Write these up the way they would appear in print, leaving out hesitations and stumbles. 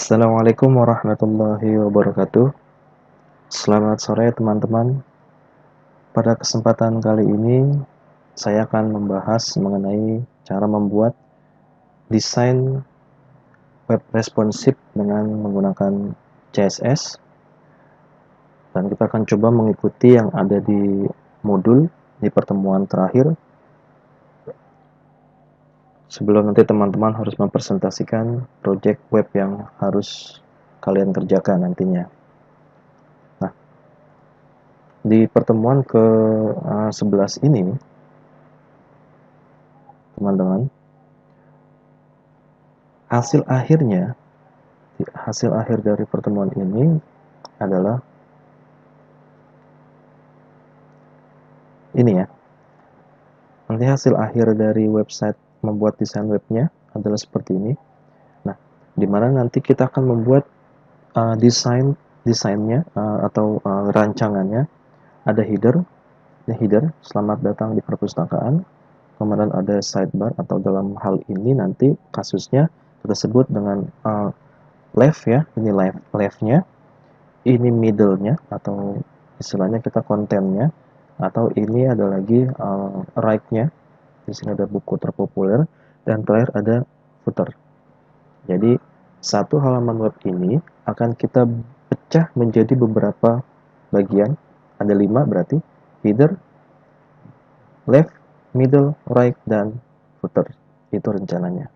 Assalamualaikum warahmatullahi wabarakatuh. Selamat sore teman-teman. Pada kesempatan kali ini saya akan membahas mengenai cara membuat desain web responsif dengan menggunakan CSS, dan kita akan coba mengikuti yang ada di modul di pertemuan terakhir. Sebelum nanti teman-teman harus mempresentasikan project web yang harus kalian kerjakan nantinya. Di pertemuan ke-11 ini, teman-teman, hasil akhir dari pertemuan ini adalah ini ya. Nanti hasil akhir dari website membuat desain webnya adalah seperti ini. Nah, dimana nanti kita akan membuat desainnya atau rancangannya. Ada header, selamat datang di perpustakaan. Kemudian ada sidebar, atau dalam hal ini nanti kasusnya kita sebut dengan left ya, ini leftnya, ini middle-nya atau istilahnya kita kontennya, atau ini ada lagi right-nya. Di sini ada buku terpopuler, dan terakhir ada footer. Jadi satu halaman web ini akan kita pecah menjadi beberapa bagian, ada 5 berarti, header, left, middle, right, dan footer. Itu rencananya.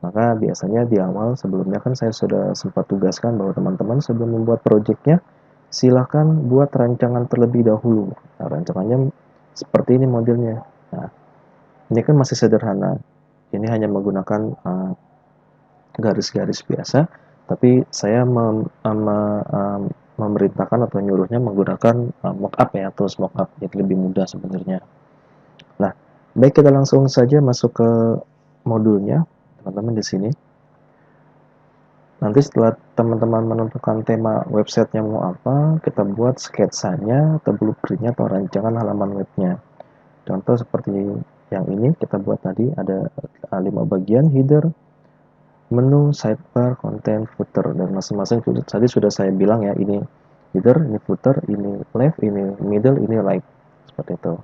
Maka biasanya di awal sebelumnya kan saya sudah sempat tugaskan bahwa teman-teman sebelum membuat projectnya silahkan buat rancangan terlebih dahulu. Nah, rancangannya seperti ini modelnya. Nah, ini kan masih sederhana. Ini hanya menggunakan garis-garis biasa, tapi saya memerintahkan atau nyuruhnya menggunakan mockup ya, tools mockup, jadi lebih mudah sebenarnya. Nah, baik, kita langsung saja masuk ke modulnya, teman-teman di sini. Nanti setelah teman-teman menentukan tema websitenya mau apa, kita buat sketsanya atau blueprintnya atau rancangan halaman webnya. Contoh seperti yang ini kita buat tadi, ada 5 bagian: header, menu, sidebar, content, footer, dan masing-masing tadi sudah saya bilang ya, ini header, ini footer, ini left, ini middle, ini right, seperti itu.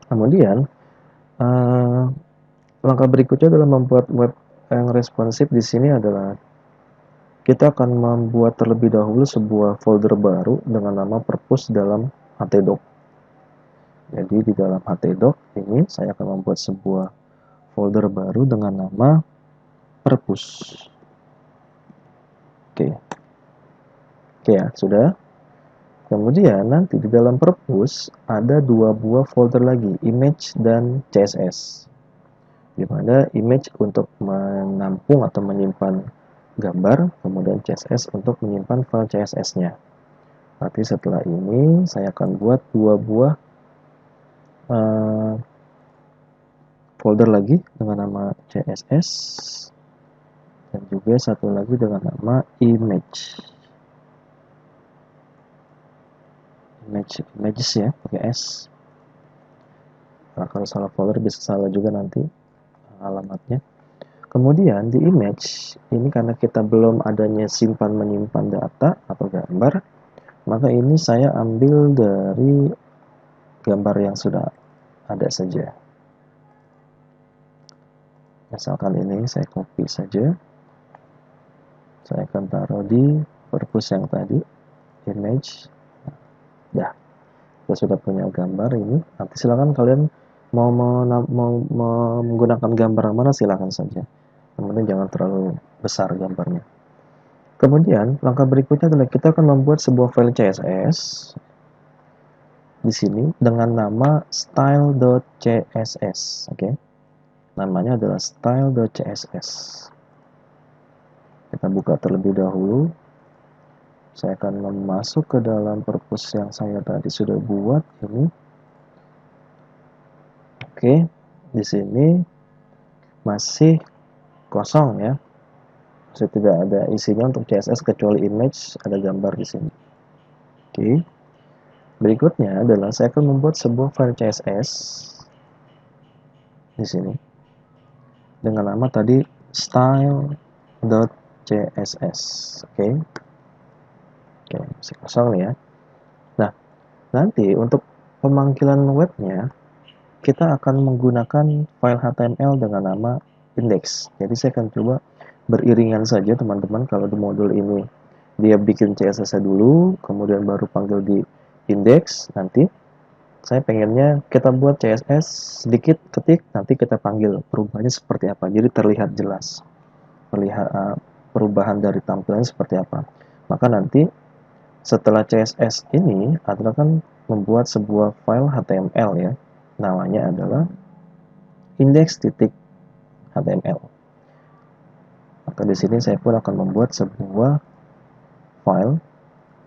Kemudian langkah berikutnya dalam membuat web yang responsif di sini adalah kita akan membuat terlebih dahulu sebuah folder baru dengan nama purpose dalam htdoc. Jadi di dalam htdoc ini saya akan membuat sebuah folder baru dengan nama purpose. Oke ya, sudah. Kemudian nanti di dalam purpose ada 2 buah folder lagi, image dan css. Dimana image untuk menampung atau menyimpan gambar, kemudian CSS untuk menyimpan file CSS-nya. Nanti setelah ini saya akan buat 2 buah folder lagi dengan nama CSS, dan juga satu lagi dengan nama images ya, pakai S. Nah, kalau salah folder bisa salah juga nanti alamatnya. Kemudian di image ini, karena kita belum adanya simpan menyimpan data atau gambar, maka ini saya ambil dari gambar yang sudah ada saja. Misalkan ini saya copy saja, saya akan taruh di purpose yang tadi, image. Ya, kita sudah punya gambar ini. Nanti silakan kalian mau menggunakan gambar yang mana silakan saja. Kemudian jangan terlalu besar gambarnya. Kemudian langkah berikutnya adalah kita akan membuat sebuah file CSS di sini dengan nama style.css. Oke. Namanya adalah style.css. Kita buka terlebih dahulu. Saya akan masuk ke dalam purpose yang saya tadi sudah buat ini. Oke, di sini masih kosong ya. Masih tidak ada isinya untuk CSS kecuali image, ada gambar di sini. Oke. Berikutnya adalah saya akan membuat sebuah file CSS di sini dengan nama tadi style.css. CSS. Oke, masih kosong nih ya. Nah, nanti untuk pemanggilan webnya kita akan menggunakan file HTML dengan nama index. Jadi saya akan coba beriringan saja teman-teman. Kalau di modul ini dia bikin CSS dulu, kemudian baru panggil di index. Nanti saya pengennya kita buat CSS sedikit, ketik, nanti kita panggil perubahannya seperti apa. Jadi terlihat jelas, terlihat perubahan dari tampilannya seperti apa. Maka nanti setelah CSS ini adalah kan membuat sebuah file HTML ya. Namanya adalah index.html. Maka di sini saya pun akan membuat sebuah file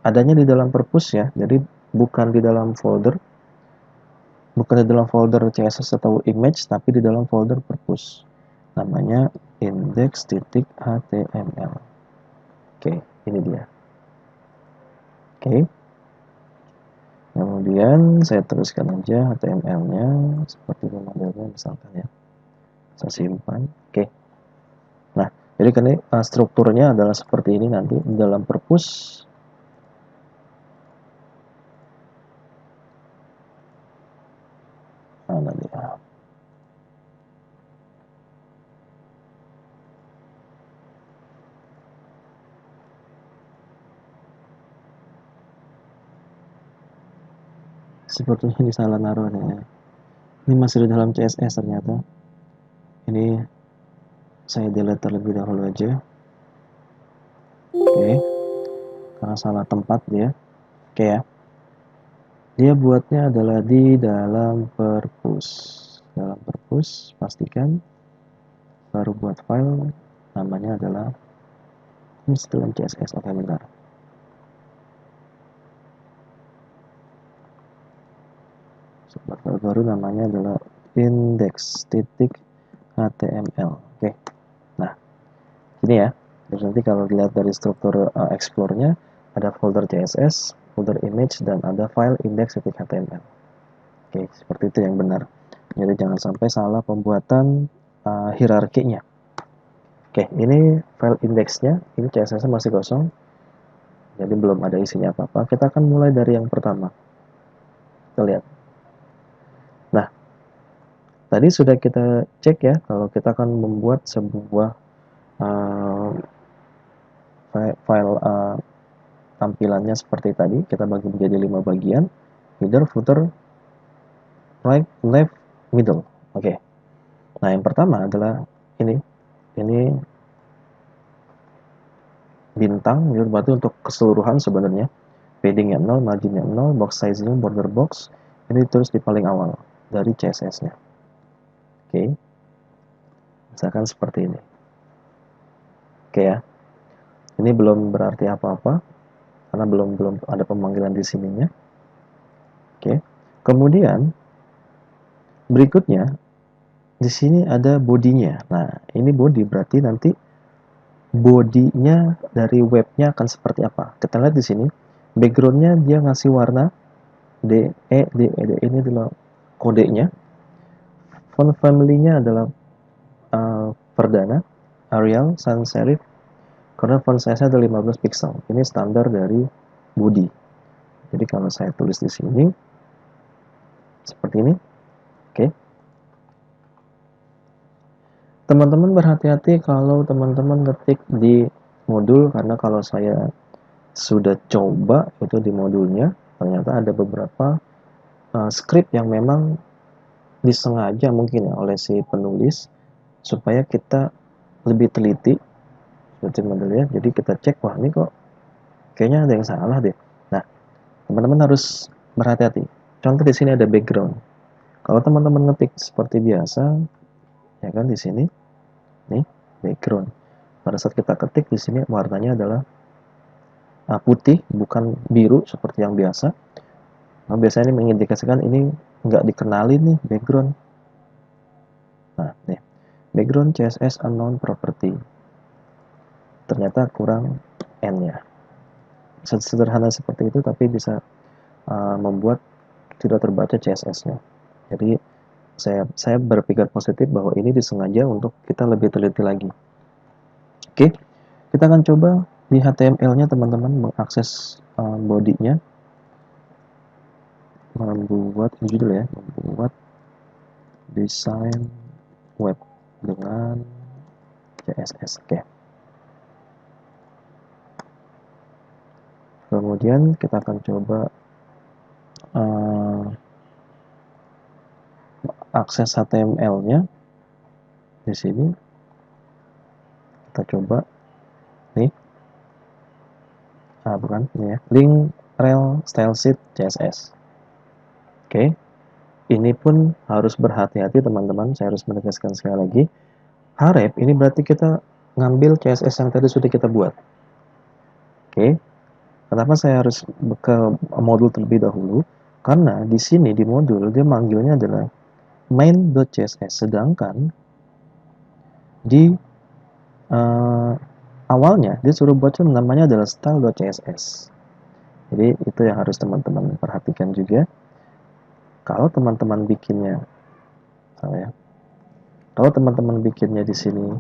adanya di dalam perpus ya. Jadi bukan di dalam folder CSS atau image, tapi di dalam folder perpus. Namanya index.html. Oke, ini dia. Oke. Kemudian saya teruskan aja HTML-nya seperti ini modelnya misalkan ya. Saya simpan. Oke. Nah, jadi kan ini strukturnya adalah seperti ini nanti di dalam perpus. Mana dia? Sepertinya ini salah naruh nih. Ini masih di dalam CSS ternyata. Ini saya delete terlebih dahulu aja. Oke. Karena salah tempat dia. Oke ya. Dia buatnya adalah di dalam perpus. Dalam perpus, pastikan baru buat file namanya adalah ini dalam CSS. Oke, bentar. File baru namanya adalah index.html. Oke. Nah, ini ya. Terus nanti kalau dilihat dari struktur explore-nya ada folder CSS, folder image, dan ada file index.html. Oke, seperti itu yang benar. Jadi jangan sampai salah pembuatan hierarkinya. Oke, ini file index-nya, ini CSS-nya masih kosong, jadi belum ada isinya apa-apa. Kita akan mulai dari yang pertama. Kita lihat. Nah, tadi sudah kita cek ya, kalau kita akan membuat sebuah file tampilannya seperti tadi, kita bagi menjadi 5 bagian, header, footer, right, left, middle. Oke. Nah, yang pertama adalah ini bintang, berarti untuk keseluruhan sebenarnya. Paddingnya 0, marginnya 0, box size-nya, border box, ini terus di paling awal dari CSS-nya. Oke. Misalkan seperti ini. Oke ya. Ini belum berarti apa-apa karena belum ada pemanggilan di sininya. Oke. Kemudian berikutnya di sini ada bodinya. Nah, ini body berarti nanti bodinya dari webnya akan seperti apa. Kita lihat di sini backgroundnya dia ngasih warna DE ini adalah kodenya. Font family-nya adalah Perdana, Arial, Sans Serif, karena font size-nya ada 15 pixel. Ini standar dari body. Jadi kalau saya tulis di sini seperti ini. Oke. Teman-teman berhati-hati kalau teman-teman ketik di modul, karena kalau saya sudah coba itu di modulnya, ternyata ada beberapa script yang memang disengaja mungkin ya oleh si penulis supaya kita lebih teliti seperti modelnya. Jadi kita cek, wah ini kok kayaknya ada yang salah deh. Nah, teman-teman harus berhati-hati. Contoh di sini ada background. Kalau teman-teman ngetik seperti biasa, ya kan di sini, nih background. Pada saat kita ketik di sini warnanya adalah putih, bukan biru seperti yang biasa. Nah, biasanya ini mengindikasikan ini nggak dikenali nih background. Nah, nih background CSS unknown property. Ternyata kurang N-nya. Sederhana seperti itu, tapi bisa membuat tidak terbaca CSS-nya. Jadi saya berpikir positif bahwa ini disengaja untuk kita lebih teliti lagi. Oke. Kita akan coba di HTML-nya teman-teman mengakses body-nya, membuat judul ya, membuat desain web dengan CSS. Oke. Kemudian kita akan coba akses HTML-nya di sini. Kita coba nih, bukan ini ya, link rel style sheet CSS. Oke, ini pun harus berhati-hati teman-teman. Saya harus menegaskan sekali lagi, href ini berarti kita ngambil CSS yang tadi sudah kita buat. Oke, kenapa saya harus ke modul terlebih dahulu? Karena di sini di modul dia manggilnya adalah main.css, sedangkan di awalnya dia suruh buat namanya adalah style.css. Jadi itu yang harus teman-teman perhatikan juga. Kalau teman-teman bikinnya, ya, kalau teman-teman bikinnya di sini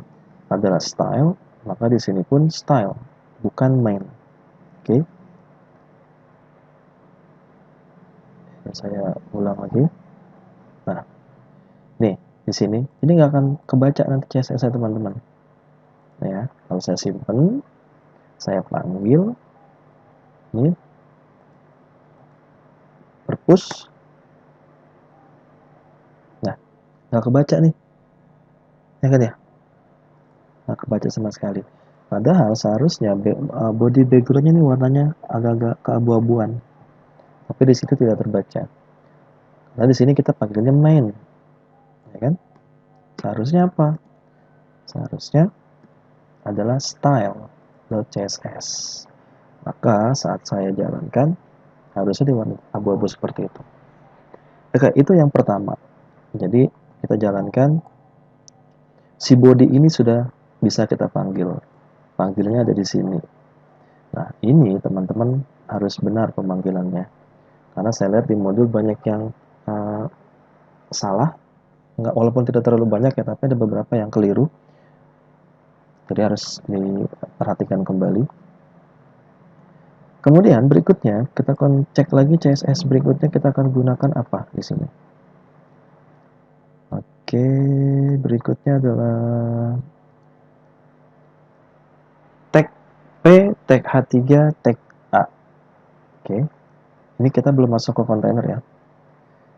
adalah style, maka di sini pun style, bukan main. Oke, saya ulang lagi. Nah, nih di sini, ini nggak akan kebaca nanti CSS saya teman-teman. Nah, ya, kalau saya simpen, saya panggil, ini perpus. Nah, nggak kebaca nih, ya kan ya? Nggak kebaca sama sekali. Padahal seharusnya body backgroundnya ini warnanya agak-agak keabu-abuan, tapi di situ tidak terbaca. Nah di sini kita panggilnya main, ya kan? Seharusnya apa? Seharusnya adalah style.css. Maka saat saya jalankan harusnya di warna abu-abu seperti itu. Oke, itu yang pertama. Jadi kita jalankan, si body ini sudah bisa kita panggil. Panggilnya ada di sini. Nah, ini teman-teman harus benar pemanggilannya. Karena saya lihat di modul banyak yang salah. Nggak, walaupun tidak terlalu banyak ya, tapi ada beberapa yang keliru. Jadi harus diperhatikan kembali. Kemudian berikutnya kita akan cek lagi CSS berikutnya kita akan gunakan apa di sini. Oke, berikutnya adalah tag P, tag H3, tag A. Oke, ini kita belum masuk ke kontainer ya.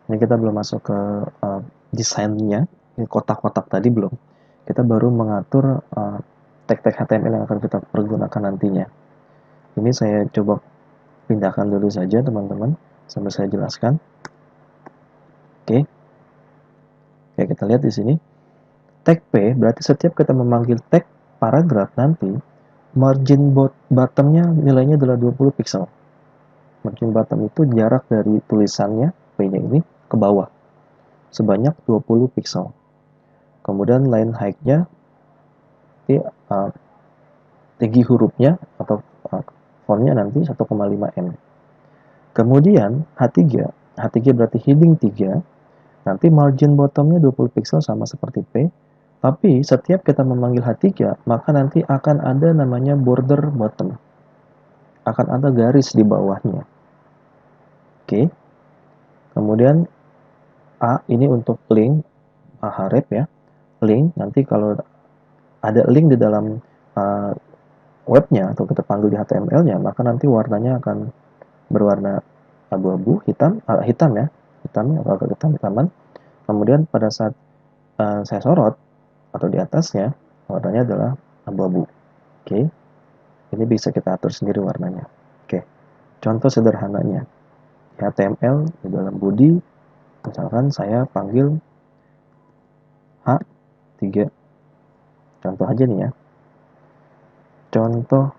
Ini kita belum masuk ke desainnya, ini kotak-kotak tadi belum. Kita baru mengatur tag-tag HTML yang akan kita pergunakan nantinya. Ini saya coba pindahkan dulu saja teman-teman sambil saya jelaskan. Oke. Oke, kita lihat di sini. Tag P berarti setiap kita memanggil tag paragraf nanti margin bottomnya nilainya adalah 20 pixel. Margin bottom itu jarak dari tulisannya P-nya ini ke bawah sebanyak 20 pixel. Kemudian line height-nya tinggi hurufnya atau fontnya nanti 1,5 m. Kemudian H3 berarti heading 3, nanti margin bottomnya 20 pixel sama seperti P, tapi setiap kita memanggil H3, maka nanti akan ada namanya border bottom. Akan ada garis di bawahnya. Oke. Kemudian A ini untuk link, href ya. Link, nanti kalau ada link di dalam webnya, atau kita panggil di HTML-nya, maka nanti warnanya akan berwarna abu-abu, hitam ya. Hitamnya atau agak hitaman. Kemudian pada saat saya sorot, atau di atasnya, warnanya adalah abu-abu. Oke, ini bisa kita atur sendiri warnanya. Oke, contoh sederhananya, HTML di dalam body, misalkan saya panggil H3, contoh aja nih ya, contoh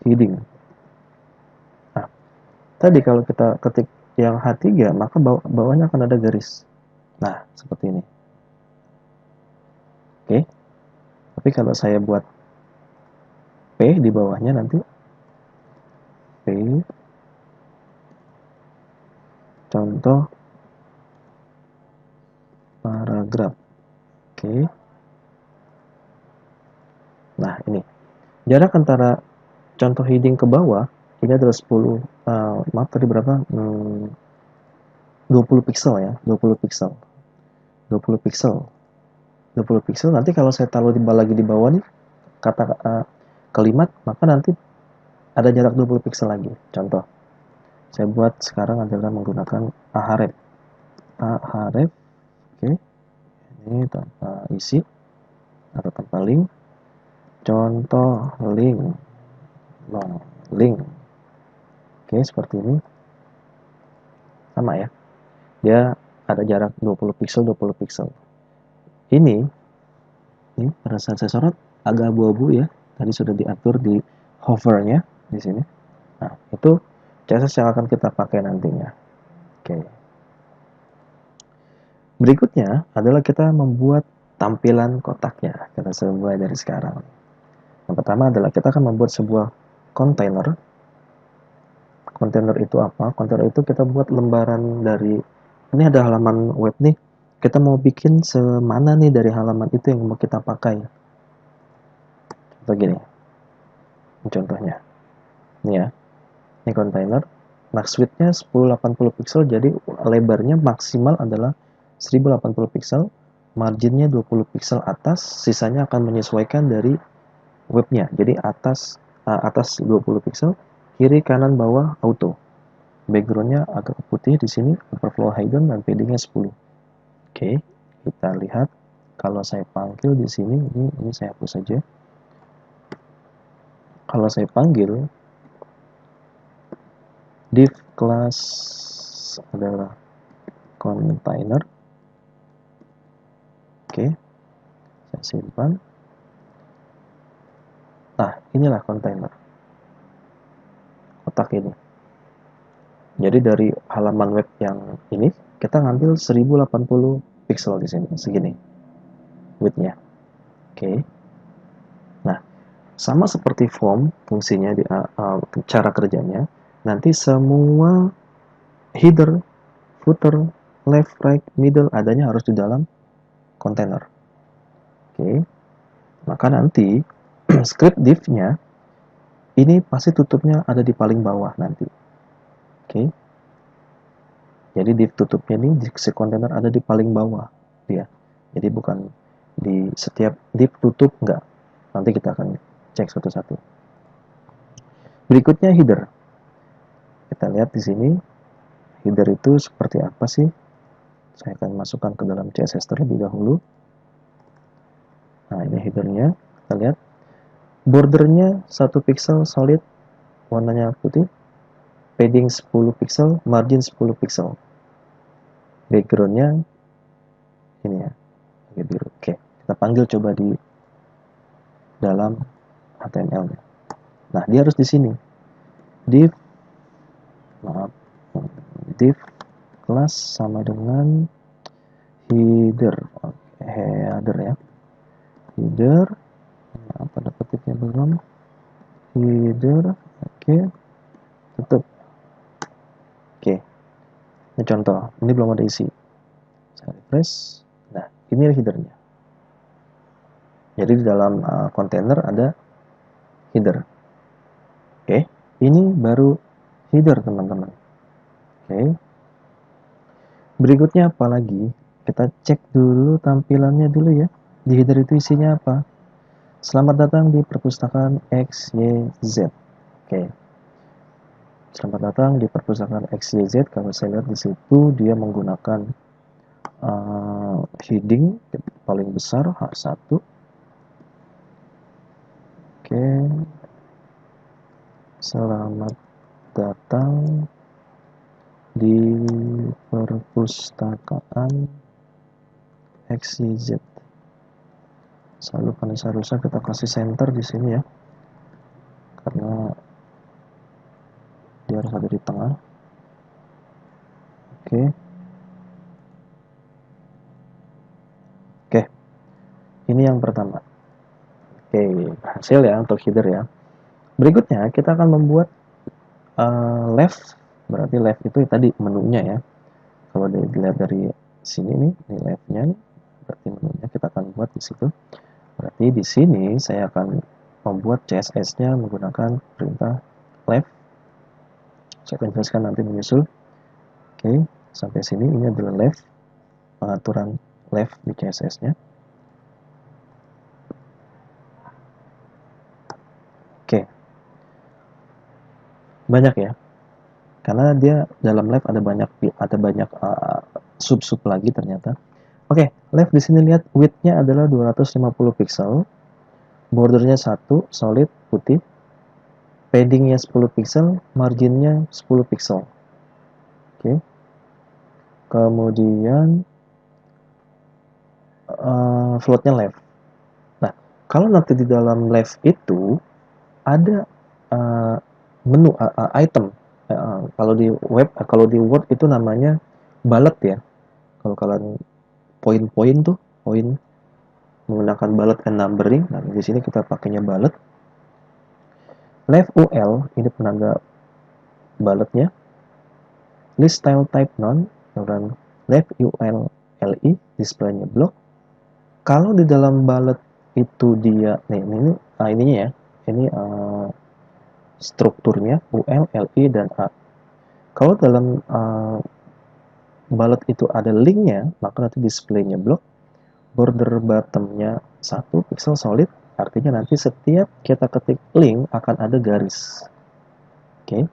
heading. Nah, tadi kalau kita ketik yang H3, maka bawahnya akan ada garis. Nah, seperti ini. Oke, tapi kalau saya buat P di bawahnya nanti P contoh paragraf. Oke. Nah, ini jarak antara contoh heading ke bawah ini adalah 10, maaf tadi berapa? 20 pixel ya, 20 pixel. 20 pixel. 20 pixel nanti kalau saya taruh lagi di bawah nih kata kalimat, maka nanti ada jarak 20 pixel lagi. Contoh, saya buat sekarang adalah menggunakan ahref. Ahref, oke. Ini tanpa isi atau tanpa link. Contoh link, long link. Oke, seperti ini. Sama ya. Dia ada jarak 20 pixel, 20 pixel. Ini pada saat saya sorot agak abu-abu ya. Tadi sudah diatur di hovernya di sini. Nah, itu CSS yang akan kita pakai nantinya. Oke. Berikutnya adalah kita membuat tampilan kotaknya. Kita mulai dari sekarang. Yang pertama adalah kita akan membuat sebuah kontainer. Kontainer itu apa? Kontainer itu kita buat lembaran dari, ini ada halaman web nih. Kita mau bikin semana nih dari halaman itu yang mau kita pakai. Begini. Contohnya. Ini ya. Ini kontainer. Max width-nya 1080 pixel, jadi lebarnya maksimal adalah 1080 pixel, marginnya 20 pixel atas, sisanya akan menyesuaikan dari webnya. Jadi atas 20 pixel, kiri kanan bawah auto. Backgroundnya agak putih di sini, overflow hidden dan paddingnya 10. Oke, kita lihat kalau saya panggil di sini, ini saya hapus saja. Kalau saya panggil div class adalah container. Oke, saya simpan. Nah, inilah container. Kotak ini. Jadi dari halaman web yang ini, kita ngambil 1080 pixel di sini, segini width-nya. Oke. Nah, sama seperti form fungsinya di cara kerjanya, nanti semua header, footer, left, right, middle adanya harus di dalam container. Oke. Maka nanti script div-nya ini pasti tutupnya ada di paling bawah nanti. Oke. Jadi div tutupnya ini di container ada di paling bawah ya. Jadi bukan di setiap div tutup, enggak. Nanti kita akan cek satu-satu. Berikutnya header. Kita lihat di sini header itu seperti apa sih? Saya akan masukkan ke dalam CSS terlebih dahulu. Nah, ini headernya. Kita lihat bordernya 1 pixel solid, warnanya putih. Padding 10 pixel, margin 10 pixel. Backgroundnya ini ya, biru. Oke, kita panggil coba di dalam HTML-nya. Nah, dia harus di sini. Div class sama dengan header. Oke, header ya. Header. Apa ada petiknya belum? Header. Oke. Tutup. Oke. Ini contoh. Ini belum ada isi. Saya refresh. Nah, ini headernya. Jadi di dalam kontainer ada header. Oke. Ini baru header, teman-teman. Oke. Berikutnya apa lagi? Kita cek dulu tampilannya dulu ya. Di header itu isinya apa? Selamat datang di perpustakaan XYZ. Oke. Selamat datang di perpustakaan XYZ. Kalau saya lihat di situ dia menggunakan heading paling besar H1. Oke. Selamat datang di perpustakaan XYZ. Selalu kan seharusnya kita kasih center di sini ya, karena dia harus ada di tengah. Oke. Oke. Ini yang pertama. Oke, berhasil ya untuk header ya. Berikutnya kita akan membuat left. Berarti left itu tadi menunya ya. Kalau dilihat dari sini nih, ini left-nya nih, berarti menunya kita akan buat di situ. Berarti di sini saya akan membuat CSS-nya menggunakan perintah left. Saya akan jelaskan nanti menyusul. Oke, sampai sini ini adalah left, pengaturan left di CSS-nya. Oke, banyak ya, karena dia dalam left ada banyak sub-sub lagi ternyata. Oke, left di sini lihat width-nya adalah 250 pixel, bordernya 1 solid putih, paddingnya 10 pixel, marginnya 10 pixel. Oke, kemudian floatnya left. Nah, kalau nanti di dalam left itu ada menu item. Kalau di web, kalau di Word itu namanya bullet ya. Kalau kalian poin-poin tuh, poin menggunakan bullet and numbering. Nah, di sini kita pakainya bullet. Left UL ini penanda bulletnya. List style type none, kemudian left UL LI displaynya block. Kalau di dalam bullet itu dia ini ininya ya. Ini strukturnya UL, LI, dan A. Kalau dalam bullet itu ada linknya, maka nanti displaynya block. Border bottomnya 1 pixel solid, artinya nanti setiap kita ketik link akan ada garis. Oke.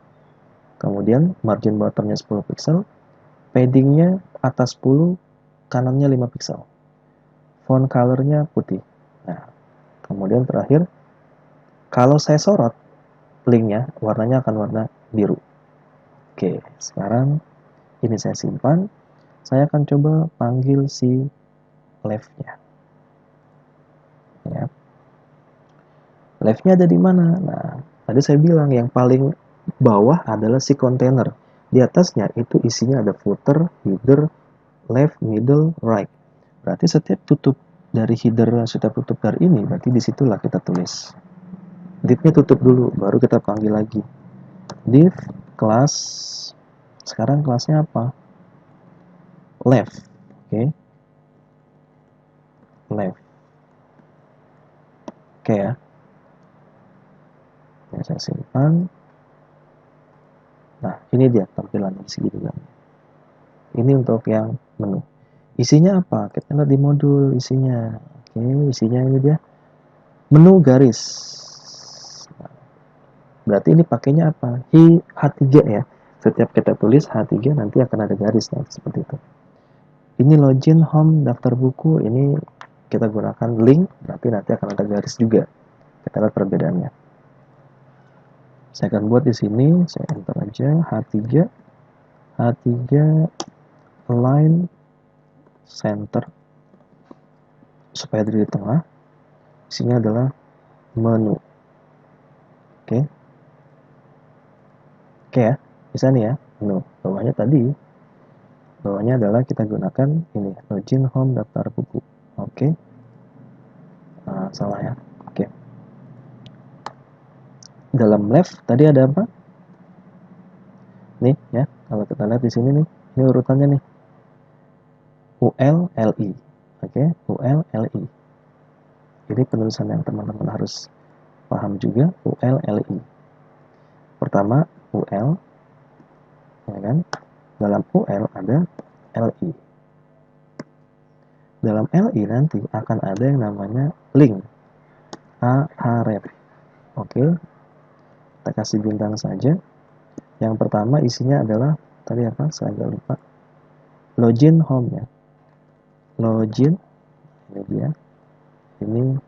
Kemudian margin bottomnya 10 pixel, paddingnya atas 10, kanannya 5 pixel. Font colornya putih. Nah, kemudian terakhir, kalau saya sorot linknya, warnanya akan warna biru. Oke, sekarang ini saya simpan. Saya akan coba panggil si left-nya. Ya. Left-nya ada di mana? Nah, tadi saya bilang yang paling bawah adalah si container. Di atasnya itu isinya ada footer, header, left, middle, right. Berarti setiap tutup dari header, setiap tutup dari ini, berarti disitulah kita tulis. Div-nya tutup dulu, baru kita panggil lagi. Div, kelas, sekarang kelasnya apa? Left. Oke. Left. Oke ya. Yang saya simpan. Nah, ini dia tampilan di segitiga. Ini untuk yang menu. Isinya apa? Kita lihat di modul isinya. Oke, isinya ini dia. Menu garis. Nah, berarti ini pakainya apa? H3 ya. Setiap kita tulis H3 nanti akan ada garis nanti seperti itu. Ini login, home, daftar buku. Ini kita gunakan link, berarti nanti akan ada garis juga. Kita lihat perbedaannya. Saya akan buat di sini, saya enter aja H3 align center supaya ada di tengah. Isinya adalah menu. Oke. Oke ya, bisa nih ya. Menu. Bawahnya tadi. Bawahnya adalah kita gunakan ini, login, home, daftar buku. Oke. Nah, salah ya. Oke. Dalam left tadi ada apa? Nih ya, kalau kita lihat di sini nih, ini urutannya nih. UL, LI. Oke, UL, LI. Ini penulisan yang teman-teman harus paham juga, UL, LI. Pertama, UL, ya kan? Dalam UL ada LI. Dalam LI nanti akan ada yang namanya link, Ahref. Oke, kita kasih bintang saja. Yang pertama isinya adalah tadi apa? Saya agak lupa. Login home ya. Login, ini dia. Ini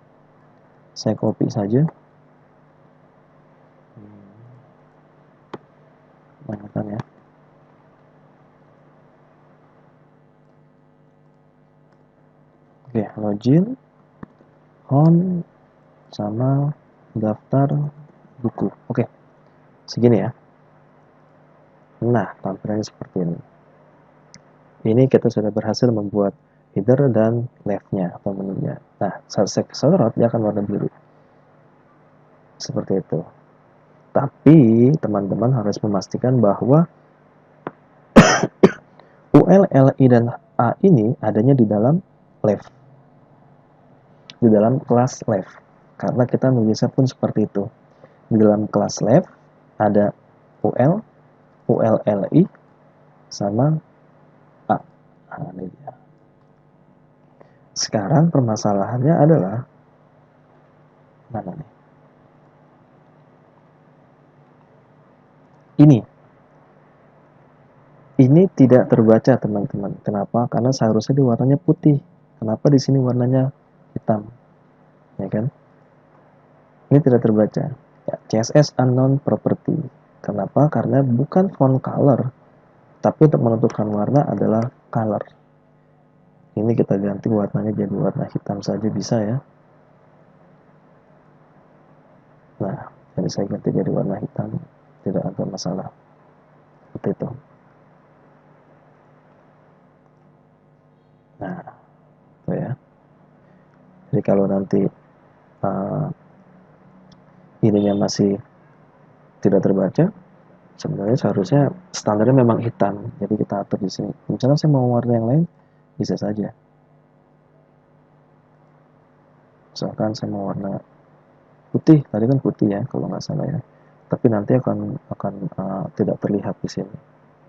saya copy saja. Banyakkan ya. Oke, login, home, sama daftar buku. Oke, segini ya. Nah, tampilannya seperti ini. Ini kita sudah berhasil membuat header dan left-nya atau menunya. Nah, saat saya sorot, dia akan warna biru. Seperti itu. Tapi, teman-teman harus memastikan bahwa UL, LI, dan A ini adanya di dalam left. di dalam kelas left. Karena kita nulisnya pun seperti itu. Di dalam kelas left ada UL, ULLI, sama A. Nah, ini dia. Sekarang permasalahannya adalah mana nih? Ini tidak terbaca, teman-teman. Kenapa? Karena seharusnya di warnanya putih. Kenapa di sini warnanya hitam? Ya kan? Ini tidak terbaca. Ya, CSS unknown property. Kenapa? Karena bukan font color, tapi untuk menentukan warna adalah color. Ini kita ganti warnanya jadi warna hitam saja bisa ya. Nah, jadi saya ganti jadi warna hitam, tidak ada masalah. Seperti itu. Nah, itu ya. Jadi kalau nanti ininya masih tidak terbaca, sebenarnya seharusnya standarnya memang hitam. Jadi kita atur di sini. Misalnya saya mau warna yang lain, bisa saja. Misalkan saya mau warna putih, tadi kan putih ya kalau nggak salah ya. Tapi nanti akan tidak terlihat di sini.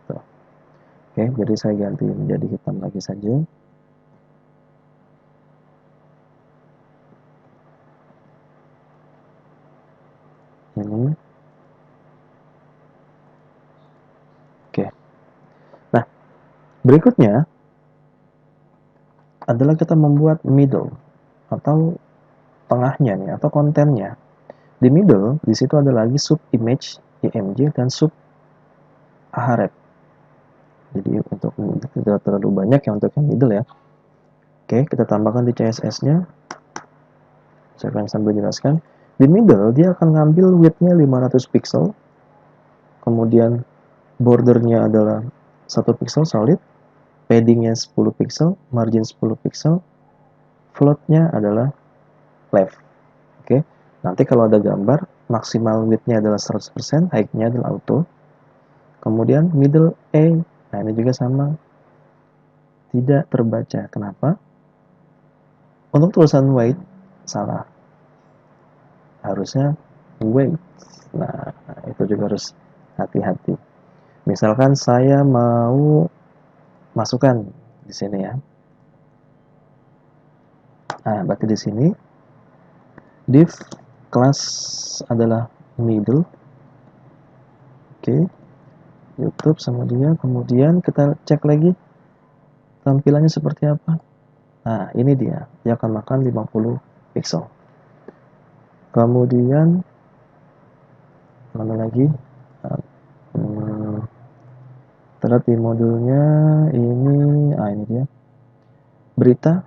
Tuh. Oke, jadi saya ganti menjadi hitam lagi saja. Ini. Oke. Nah, berikutnya adalah kita membuat middle atau tengahnya nih atau kontennya. Di middle, di situ ada lagi sub image, img, dan sub ahref. Jadi untuk tidak terlalu banyak yang untuk yang middle ya. Oke, kita tambahkan di CSS-nya. Saya akan sambil jelaskan. Di middle, dia akan ngambil width-nya 500 pixel. Kemudian bordernya adalah 1 pixel solid. Padding-nya 10 pixel, margin 10 pixel. Float-nya adalah left. Oke, nanti kalau ada gambar, maksimal width-nya adalah 100%, height-nya adalah auto. Kemudian middle A, nah ini juga sama, tidak terbaca. Kenapa? Untuk tulisan weight, salah. Harusnya weight. Nah, itu juga harus hati-hati. Misalkan saya mau masukkan di sini ya. Nah, berarti di sini div kelas adalah middle. Oke. YouTube sama dia. Kemudian kita cek lagi tampilannya seperti apa. Nah, ini dia. Dia akan makan 50 pixel. Kemudian mana lagi? Terlihat di modulnya ini dia. Berita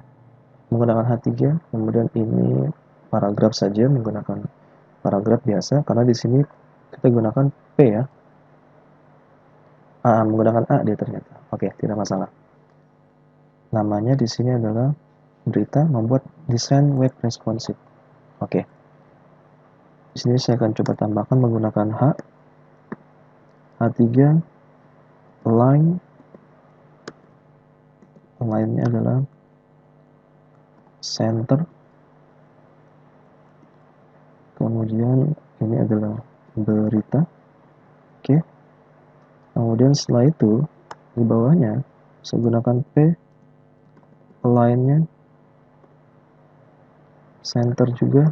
menggunakan H3, kemudian ini paragraf saja menggunakan paragraf biasa karena di sini kita gunakan P ya. Menggunakan A dia ternyata. Oke, tidak masalah. Namanya di sini adalah berita membuat desain web responsif. Oke. Di sini saya akan coba tambahkan menggunakan H3 line-nya adalah center. Kemudian ini adalah berita. Oke. Kemudian setelah itu di bawahnya saya gunakan P, line-nya center juga.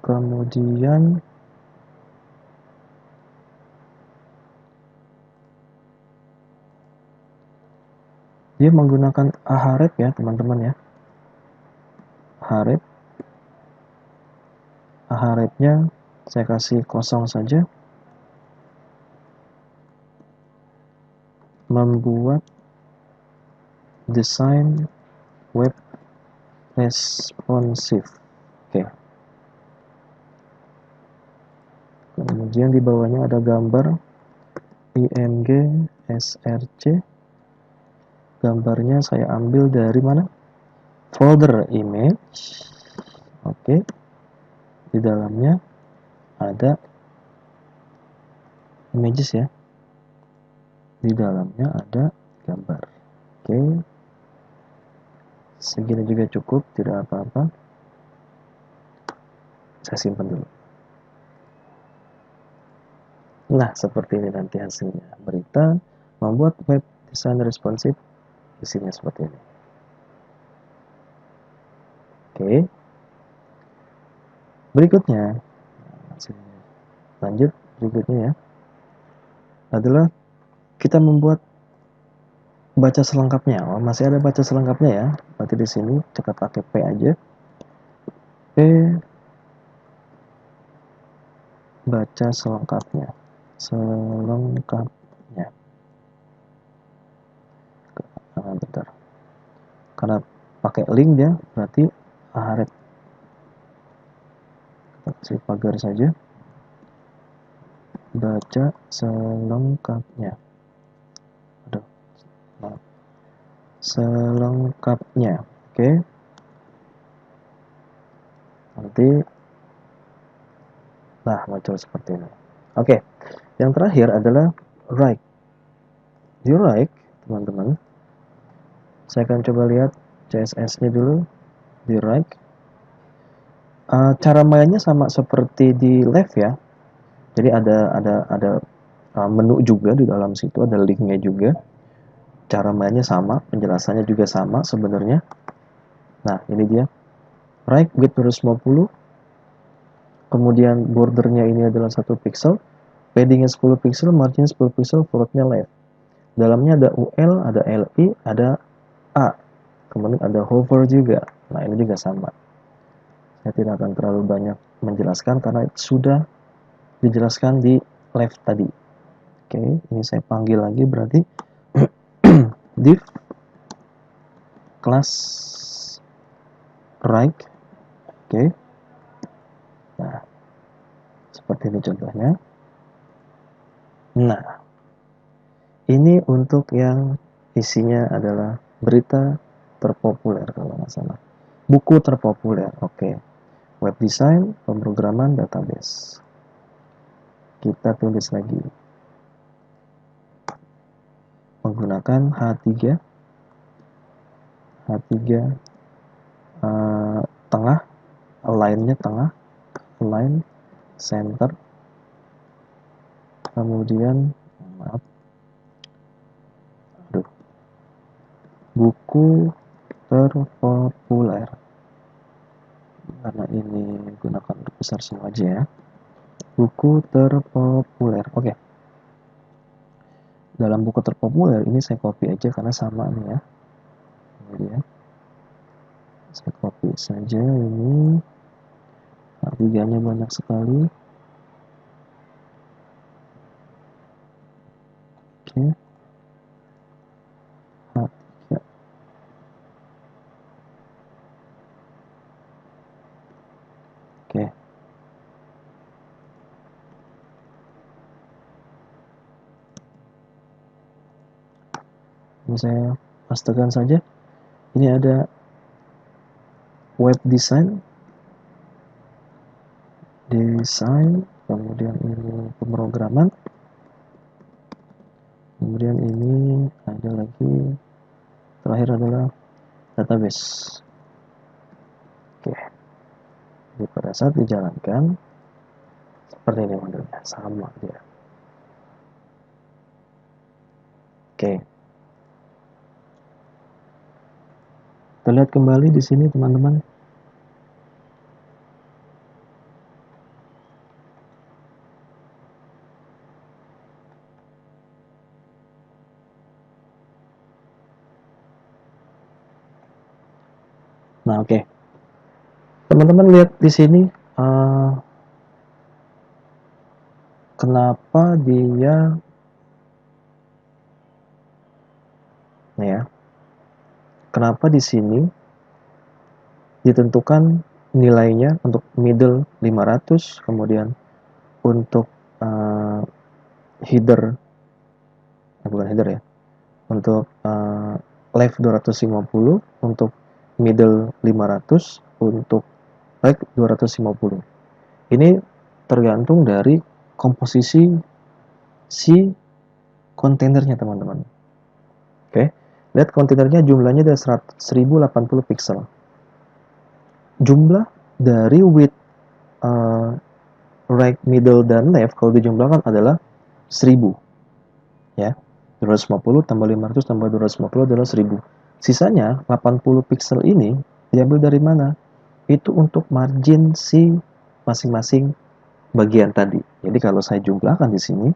Kemudian dia menggunakan ahref ya teman-teman ya. Ahrefnya saya kasih kosong saja. Membuat desain web responsif. Oke. Kemudian di bawahnya ada gambar img src. Gambarnya saya ambil dari mana? Folder image. Oke. Di dalamnya ada images ya. Di dalamnya ada gambar. Oke. Segini juga cukup, tidak apa-apa. Saya simpan dulu. Nah, seperti ini nanti hasilnya. Berita membuat web design responsif, isinya seperti ini. Oke. Berikutnya, lanjut berikutnya ya, adalah kita membuat baca selengkapnya. Oh, masih ada baca selengkapnya ya. Berarti di sini kita pakai P aja. P baca selengkapnya. Selengkapnya. Bentar. Karena pakai link dia, berarti harap kita kasih pagar saja. Baca selengkapnya. Aduh, maaf. Selengkapnya. Oke. Nanti nah muncul seperti ini. Oke. Yang terakhir adalah write. Di write, teman-teman, saya akan coba lihat CSS-nya dulu di write. Cara mainnya sama seperti di left ya. Jadi ada menu juga di dalam situ, ada linknya juga. Cara mainnya sama, penjelasannya juga sama sebenarnya. Nah, ini dia. Right width 250. Kemudian bordernya ini adalah 1 pixel, paddingnya 10 pixel, margin 10 pixel, floatnya left. Dalamnya ada UL, ada LI, ada A. Kemudian ada hover juga. Nah, ini juga sama. Saya tidak akan terlalu banyak menjelaskan karena sudah dijelaskan di left tadi. Oke, ini saya panggil lagi berarti div class right. Oke. Nah, seperti ini contohnya. Nah, ini untuk yang isinya adalah berita terpopuler kalau nggak salah. Buku terpopuler, oke. Web design, pemrograman, database. Kita tulis lagi. Menggunakan H3. H3 tengah, align-nya tengah, align, center. Kemudian, maaf. Aduh. Buku terpopuler. Karena ini gunakan huruf besar semua aja ya. Buku terpopuler. Oke. Dalam buku terpopuler ini saya copy aja karena sama nih ya. Ini dia. Saya copy saja ini. Artiganya banyak sekali. Oke. H3. Oke. Ini saya pastekan saja. Ini ada web design, kemudian ini pemrograman, kemudian ini ada lagi, terakhir adalah database. Oke. Jadi pada saat dijalankan seperti ini modelnya, sama dia. Oke. Kita lihat kembali di sini teman-teman. Nah, oke. Teman-teman lihat di sini kenapa dia nah ya. Kenapa di sini ditentukan nilainya untuk middle 500, kemudian untuk header bukan header ya. Untuk left 250, untuk middle 500, untuk right 250. Ini tergantung dari komposisi si kontainernya teman-teman. Oke. Lihat kontainernya jumlahnya ada 1080 pixel. Jumlah dari width right, middle, dan left kalau dijumlahkan adalah 1000. Ya, 250 tambah 500 tambah 250 adalah 1000. Sisanya 80 pixel ini diambil dari mana? Itu untuk margin si masing-masing bagian tadi. Jadi kalau saya jumlahkan di sini,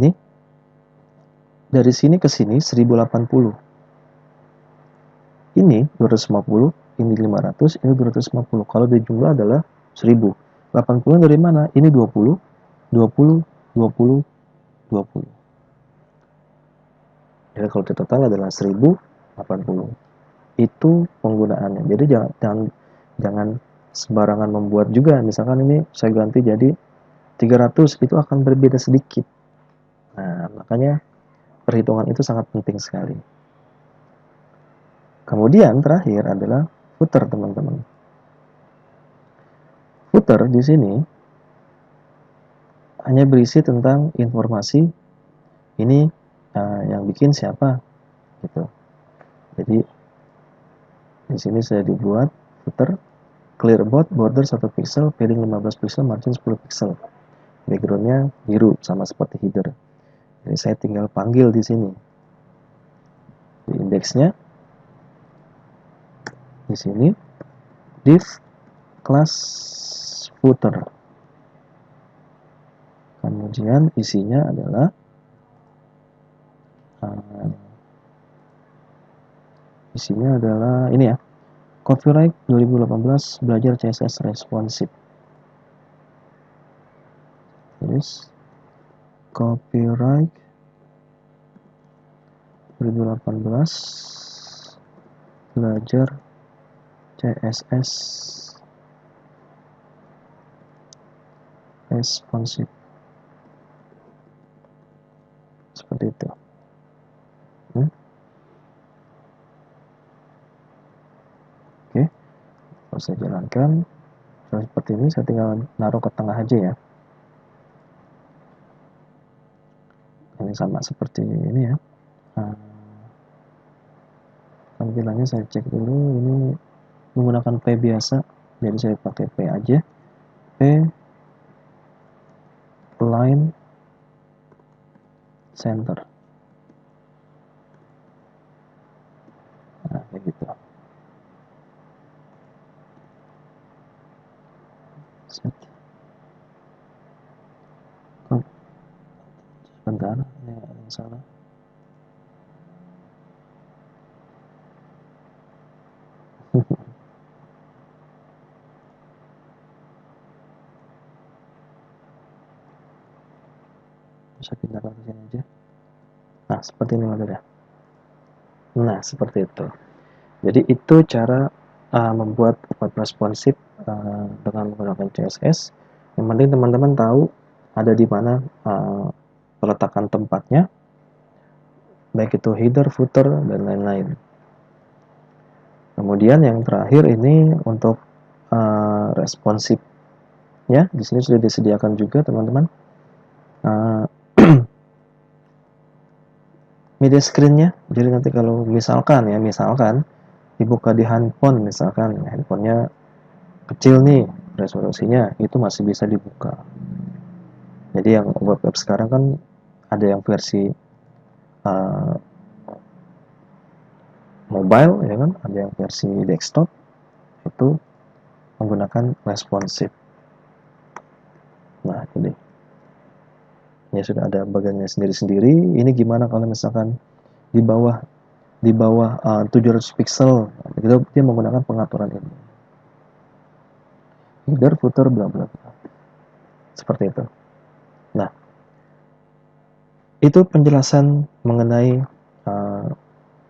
nih, dari sini ke sini 1080. Ini 250, ini 500, ini 250. Kalau dijumlah adalah 1000. 80 dari mana? Ini 20, 20, 20, 20. Jadi kalau total adalah 1080. Itu penggunaannya. Jadi jangan sembarangan membuat juga. Misalkan ini saya ganti jadi 300, itu akan berbeda sedikit. Nah, makanya perhitungan itu sangat penting sekali. Kemudian terakhir adalah footer, teman-teman. Footer di sini hanya berisi tentang informasi ini yang bikin siapa, gitu. Jadi di sini saya dibuat footer clear border 1 pixel, padding 15 pixel, margin 10 pixel. Backgroundnya biru sama seperti header. Jadi saya tinggal panggil di sini. Di indeksnya di sini div class footer. Kemudian isinya adalah ini ya. Copyright 2018 belajar CSS responsive. Terus copyright 2018 belajar CSS responsive. Seperti itu. Oke, kalau saya jalankan seperti ini, saya tinggal naruh ke tengah aja ya. Ini sama seperti ini ya. Tampilannya saya cek dulu, ini menggunakan P biasa, jadi saya pakai P aja. P line center. Nah, kayak gitu. Sebentar, ini ada yang salah. Bisa pindahkan ke sini aja. Nah, seperti ini ya. Nah, seperti itu. Jadi itu cara membuat web responsive dengan menggunakan CSS. Yang penting teman-teman tahu ada di mana peletakan tempatnya, baik itu header, footer, dan lain-lain. Kemudian yang terakhir ini untuk responsive ya, di sini sudah disediakan juga teman-teman media screen-nya. Jadi nanti kalau misalkan dibuka di handphone, misalkan handphonenya kecil nih resolusinya, itu masih bisa dibuka. Jadi yang web sekarang kan ada yang versi mobile ya kan, ada yang versi desktop, itu menggunakan responsive. Nah, jadi ya sudah ada bagiannya sendiri-sendiri. Ini gimana kalau misalkan di bawah 700 pixel, gitu, dia menggunakan pengaturan ini. Header, footer, bla bla bla. Seperti itu. Nah, itu penjelasan mengenai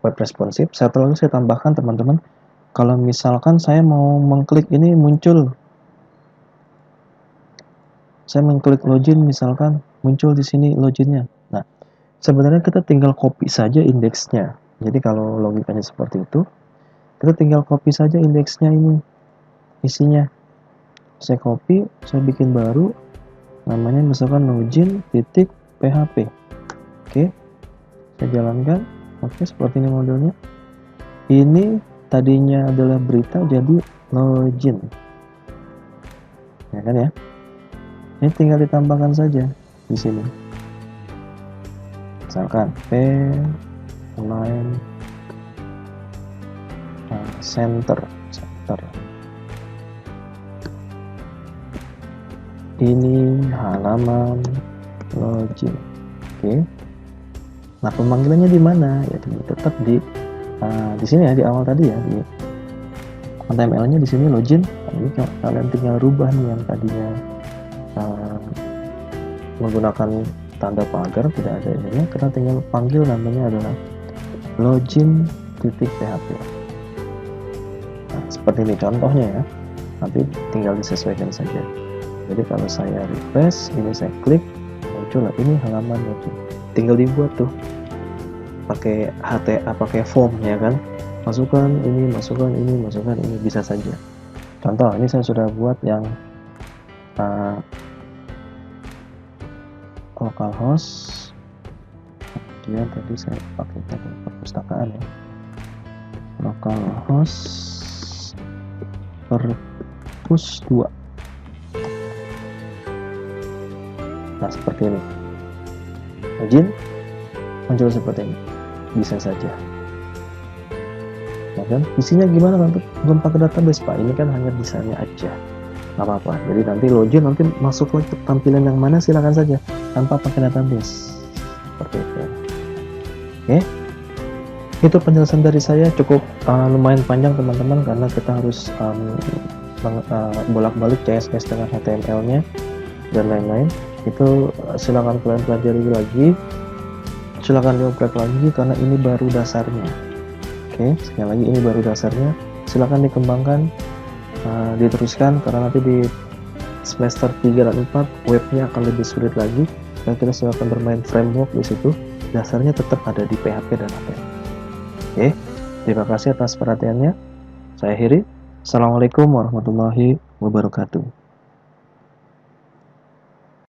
web responsive. Satu lagi saya tambahkan teman-teman, kalau misalkan saya mau mengklik ini muncul, saya mengklik login misalkan, muncul di sini loginnya. Nah, sebenarnya kita tinggal copy saja indeksnya. Jadi kalau logikanya seperti itu, kita tinggal copy saja indeksnya ini, isinya. Saya copy, saya bikin baru, namanya misalkan login titik php. Oke, saya jalankan. Oke, seperti ini modelnya. Ini tadinya adalah berita jadi login, ya kan ya. Ini tinggal ditambahkan saja di sini. Misalkan online center. Ini halaman login. Oke. Nah, pemanggilannya di mana? Ya tetap di sini ya, di awal tadi ya, di HTML-nya di sini login. Ini kalian tinggal rubah nih yang tadinya menggunakan tanda pagar tidak ada ininya, kita tinggal panggil namanya adalah login.php. Nah, seperti ini contohnya ya. Nanti tinggal disesuaikan saja. Jadi kalau saya refresh, ini saya klik, muncul ini halaman login. Tinggal dibuat tuh pakai HTA, pakai form ya kan. Masukkan ini, masukkan ini, masukkan ini, bisa saja. Contoh, ini saya sudah buat yang localhost. Kemudian tadi saya pakai tadi perpustakaan ya. Localhost perpus 2. Nah, seperti ini. Login muncul seperti ini. Bisa saja. Nah, kan isinya gimana kan? Belum pakai database Pak. Ini kan hanya desainnya aja. Nggak apa-apa. Jadi nanti login, nanti masuk lagi ke tampilan yang mana silakan saja tanpa pakai database. Seperti itu. Oke. Itu penjelasan dari saya, cukup lumayan panjang teman-teman karena kita harus bolak-balik CSS dengan HTML-nya dan lain-lain. Itu silakan kalian pelajari lagi, silakan dioprek lagi karena ini baru dasarnya. Oke, sekali lagi ini baru dasarnya, silakan dikembangkan, diteruskan karena nanti di semester 3 dan 4 webnya akan lebih sulit lagi dan kita silakan bermain framework di situ. Dasarnya tetap ada di PHP dan HTML. Oke, terima kasih atas perhatiannya. Saya akhiri. Assalamualaikum warahmatullahi wabarakatuh.